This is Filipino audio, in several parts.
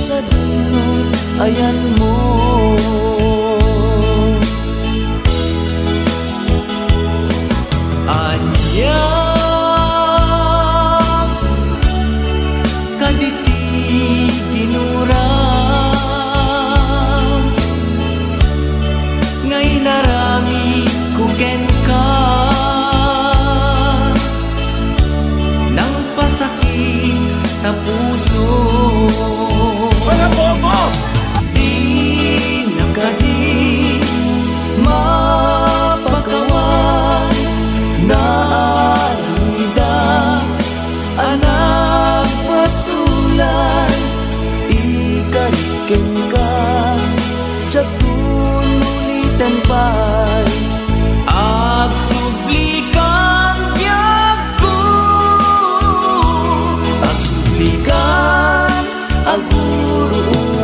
sa dino, ayan mo. Anya kaditi tinuram, ngay narami kugen ka nang pasakit na puso. Mga bobo! Di nakadi mapakawan na arida anak pasulan ikariken ka jatun ulitan pa'y agsublikan tiyaku, agsublikan agururaya.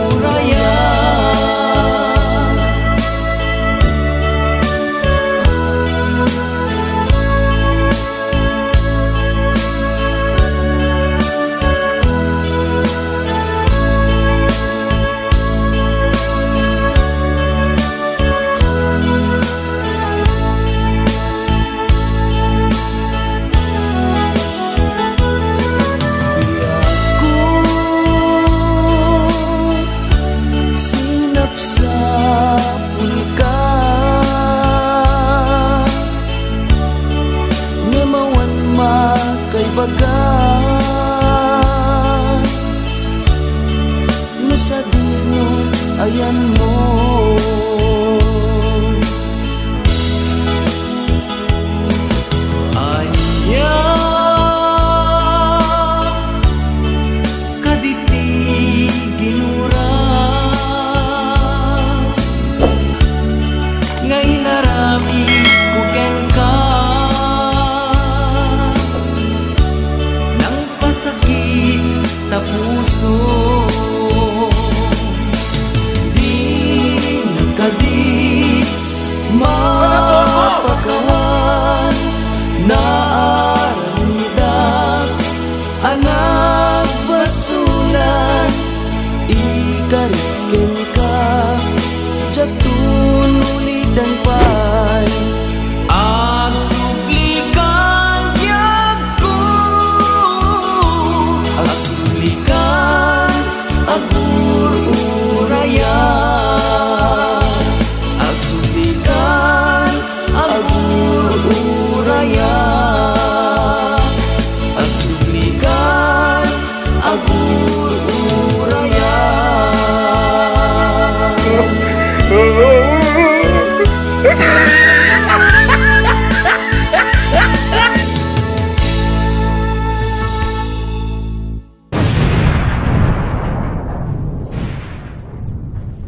Sapul ka ngemawan makay baga no sa dino, ayan mo.